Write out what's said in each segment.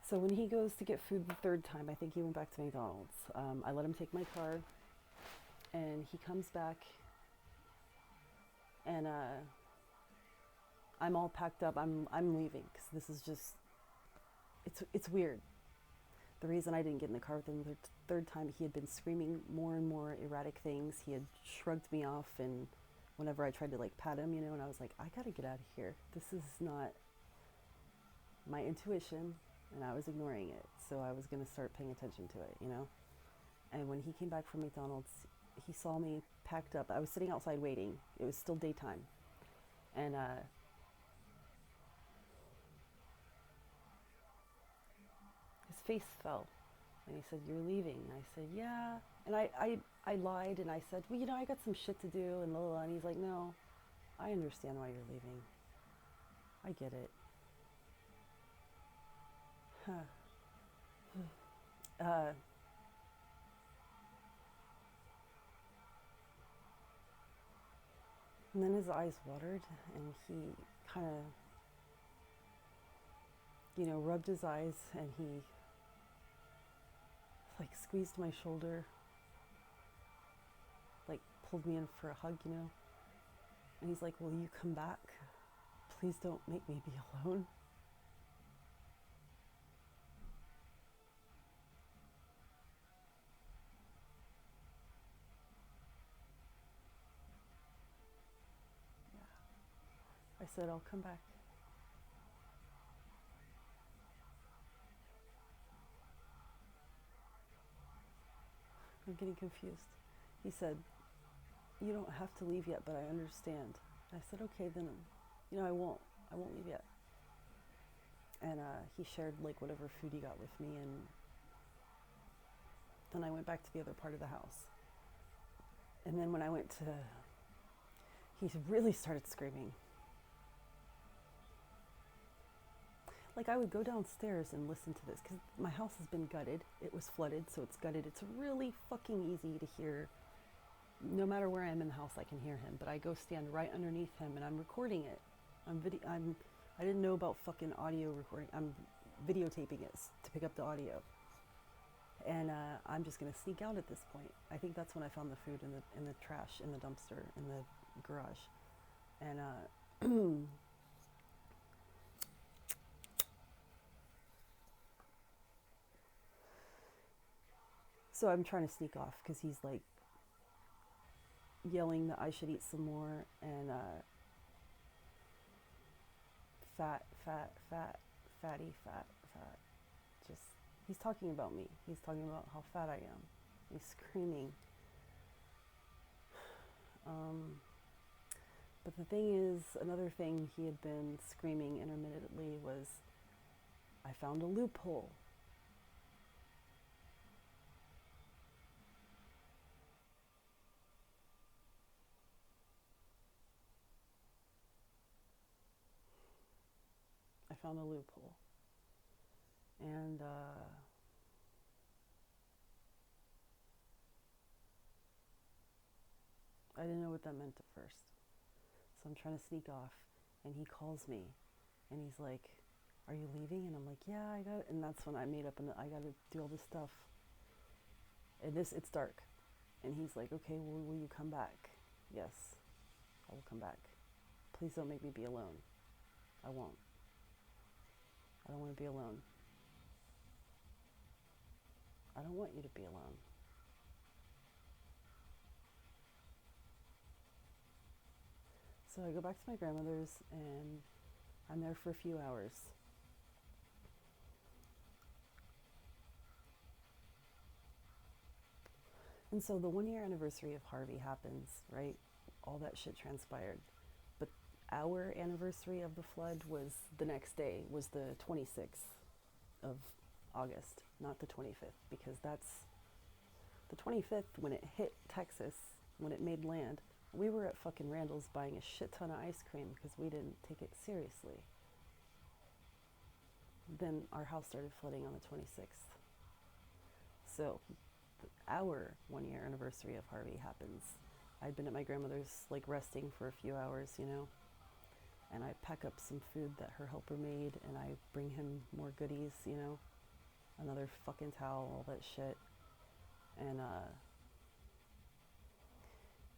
So when he goes to get food the third time, I think he went back to McDonald's. I let him take my car, and he comes back, and I'm all packed up. I'm leaving because this is just it's weird. The reason I didn't get in the car with him the third time, he had been screaming more and more erratic things. He had shrugged me off, and whenever I tried to like pat him, and I was like, I gotta get out of here. This is not my intuition, and I was ignoring it. So I was gonna start paying attention to it. And when he came back from McDonald's, he saw me packed up. I was sitting outside waiting. It was still daytime, and his face fell. And he said, "You're leaving." And I said, "Yeah." And I lied and I said, "Well, I got some shit to do and blah, blah, blah." And he's like, "No, I understand why you're leaving. I get it." Huh. Uh, and then his eyes watered and he kind of, rubbed his eyes and he like squeezed my shoulder, like pulled me in for a hug. And he's like, "Will you come back? Please don't make me be alone." I said, "I'll come back." I'm getting confused. He said, "You don't have to leave yet, but I understand." I said, "Okay, then, I won't. I won't leave yet." And he shared like whatever food he got with me, and then I went back to the other part of the house. And then when I went to, he really started screaming. Like I would go downstairs and listen to this because my house has been gutted. It was flooded, so it's gutted. It's really fucking easy to hear. No matter where I am in the house, I can hear him. But I go stand right underneath him and I'm recording it. I didn't know about fucking audio recording. I'm videotaping it to pick up the audio. And I'm just gonna sneak out at this point. I think that's when I found the food in the trash in the dumpster in the garage. And so I'm trying to sneak off because he's like yelling that I should eat some more and fat, fat, fat, fatty, fat, fat. Just he's talking about me. He's talking about how fat I am. He's screaming. Um, but the thing is, another thing he had been screaming intermittently was, "I found a loophole." I found a loophole. And I didn't know what that meant at first. So I'm trying to sneak off. And he calls me. And he's like, "Are you leaving?" And I'm like, "Yeah, I got it." And that's when I made up and I got to do all this stuff. And it's dark. And he's like, "Okay, well, will you come back?" "Yes, I will come back. Please don't make me be alone." "I won't. I don't want to be alone." "I don't want you to be alone." So I go back to my grandmother's and I'm there for a few hours. And so the 1 year anniversary of Harvey happens, right? All that shit transpired. But our anniversary of the flood was the next day, was the 26th of August, not the 25th, because that's the 25th when it hit Texas, when it made land. We were at fucking Randall's buying a shit ton of ice cream because we didn't take it seriously. Then our house started flooding on the 26th. So our 1 year anniversary of Harvey happens. I'd been at my grandmother's, like resting for a few hours, and I pack up some food that her helper made and I bring him more goodies. another fucking towel, all that shit. And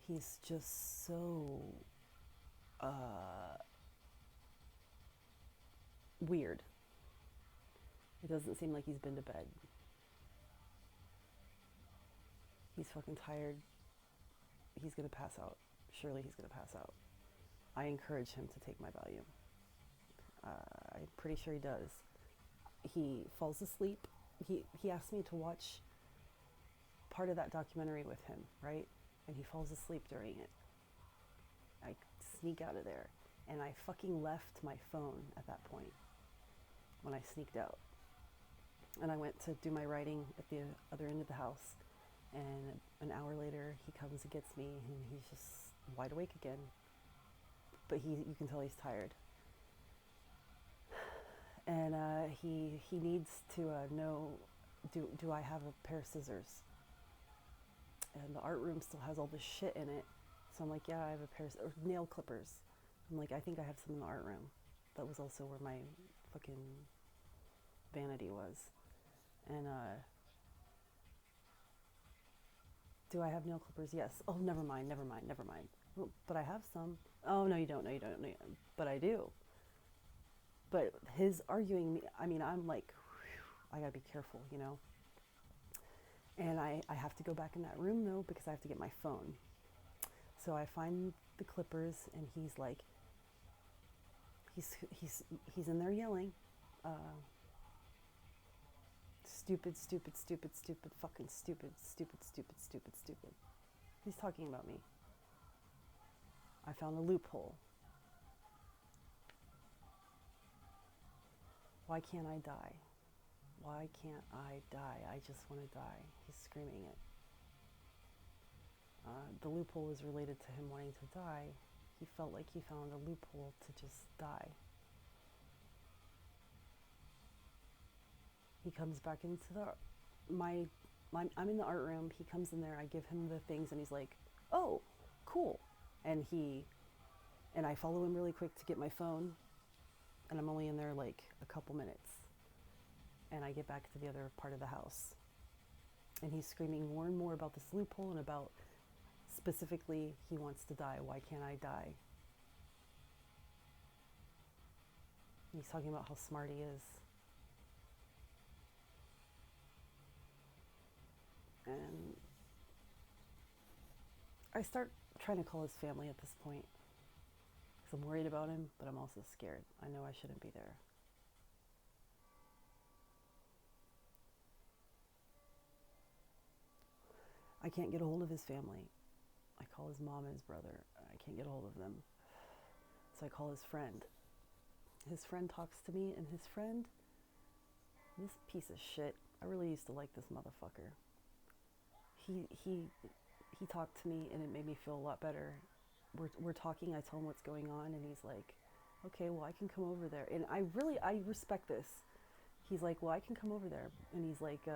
he's just so weird. It doesn't seem like he's been to bed. He's fucking tired. He's gonna pass out. Surely he's gonna pass out. I encourage him to take my Valium. I'm pretty sure he does. He falls asleep. He asked me to watch part of that documentary with him, right? And he falls asleep during it. I sneak out of there. And I fucking left my phone at that point when I sneaked out. And I went to do my writing at the other end of the house. And an hour later, he comes and gets me, and he's just wide awake again. But you can tell he's tired. And he needs to know, do I have a pair of scissors? And the art room still has all this shit in it. So I'm like, yeah, I have a pair of nail clippers. I'm like, I think I have some in the art room. That was also where my fucking vanity was. And do I have nail clippers? Yes. Oh, never mind. Well, but I have some. Oh, no, you don't. But I do. But his arguing me, I mean, I'm like, whew, I gotta be careful, you know? And I have to go back in that room, though, because I have to get my phone. So I find the clippers, and he's like, he's in there yelling, stupid, fucking stupid. He's talking about me. I found a loophole. Why can't I die? Why can't I die? I just want to die. He's screaming it. The loophole was related to him wanting to die. He felt like he found a loophole to just die. He comes back into I'm in the art room. He comes in there. I give him the things, and he's like, "Oh, cool." And I follow him really quick to get my phone, and I'm only in there like a couple minutes. And I get back to the other part of the house, and he's screaming more and more about this loophole and about specifically he wants to die. Why can't I die? And he's talking about how smart he is. And I start trying to call his family at this point because I'm worried about him, but I'm also scared. I know I shouldn't be there. I can't get a hold of his family. I call his mom and his brother. I can't get a hold of them. So I call his friend. His friend talks to me, and his friend, this piece of shit, I really used to like this motherfucker. He talked to me, and it made me feel a lot better. We're talking, I tell him what's going on, and he's like, okay, well, I can come over there. And I respect this. He's like, well, I can come over there. And he's like,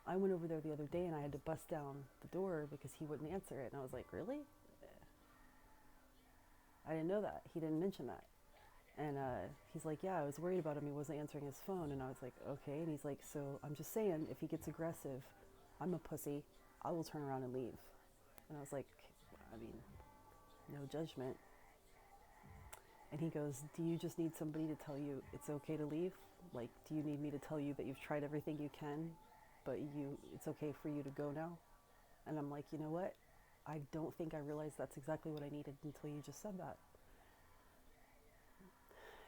I went over there the other day, and I had to bust down the door because he wouldn't answer it. And I was like, really? I didn't know that. He didn't mention that. And he's like, yeah, I was worried about him. He wasn't answering his phone. And I was like, okay. And he's like, so I'm just saying, if he gets aggressive, I'm a pussy. I will turn around and leave. And I was like, I mean, no judgment. And he goes, do you just need somebody to tell you it's okay to leave? Like, do you need me to tell you that you've tried everything you can, but it's okay for you to go now? And I'm like, you know what? I don't think I realized that's exactly what I needed until you just said that.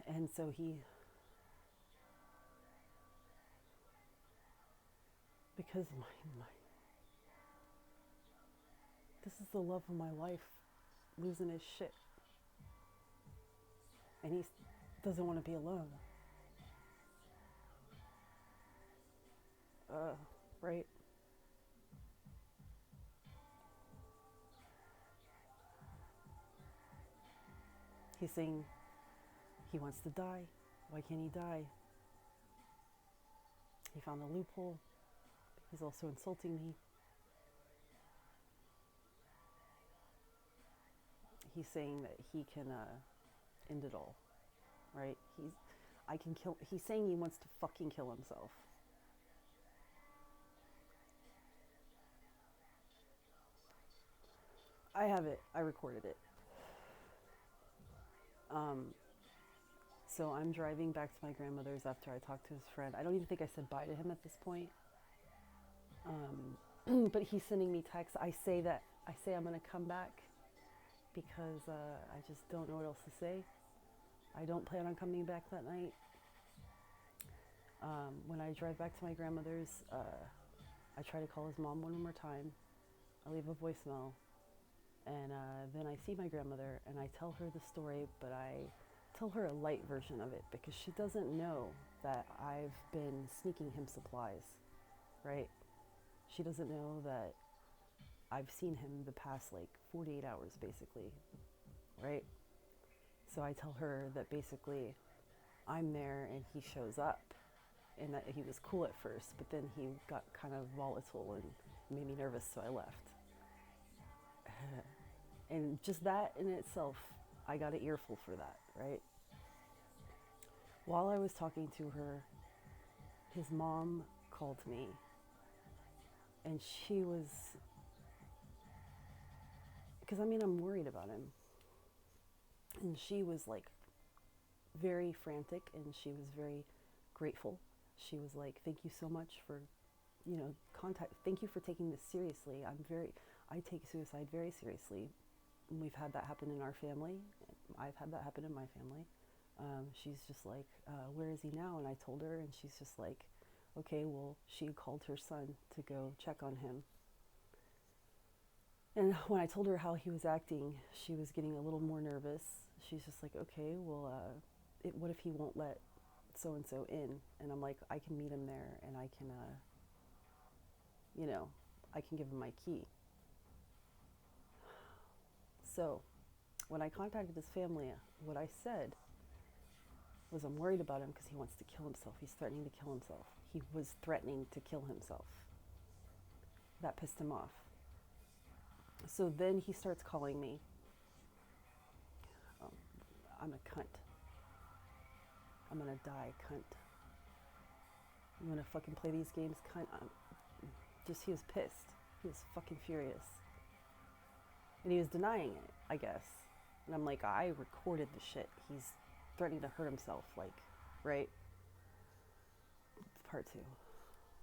And so because this is the love of my life, losing his shit. And he doesn't want to be alone. Right? He's saying he wants to die. Why can't he die? He found a loophole. He's also insulting me. He's saying that he can end it all, right? He's saying he wants to fucking kill himself. I have it. I recorded it. So I'm driving back to my grandmother's after I talked to his friend. I don't even think I said bye to him at this point. But he's sending me texts. I say I'm gonna come back because I just don't know what else to say. I don't plan on coming back that night. When I drive back to my grandmother's, I try to call his mom one more time. I leave a voicemail, and then I see my grandmother, and I tell her the story, but I tell her a light version of it because she doesn't know that I've been sneaking him supplies, right? She doesn't know that I've seen him the past like 48 hours, basically, right? So I tell her that basically I'm there and he shows up, and that he was cool at first, but then he got kind of volatile and made me nervous, so I left. And just that in itself, I got an earful for that, right? While I was talking to her, his mom called me, and she was, because I mean, I'm worried about him. And she was like very frantic, and she was very grateful. She was like, thank you so much for, thank you for taking this seriously. I take suicide very seriously. We've had that happen in our family. I've had that happen in my family. She's just like, where is he now? And I told her, and she's just like, okay, well, she called her son to go check on him. And when I told her how he was acting, she was getting a little more nervous. She's just like, okay, well, what if he won't let so-and-so in? And I'm like, I can meet him there, and I can, I can give him my key. So when I contacted his family, what I said was, I'm worried about him because he wants to kill himself. He's threatening to kill himself. He was threatening to kill himself. That pissed him off. So then he starts calling me. I'm a cunt. I'm gonna die, cunt. You wanna fucking play these games, cunt? He was pissed. He was fucking furious. And he was denying it, I guess. And I'm like, I recorded the shit. He's threatening to hurt himself, like, right? Part two.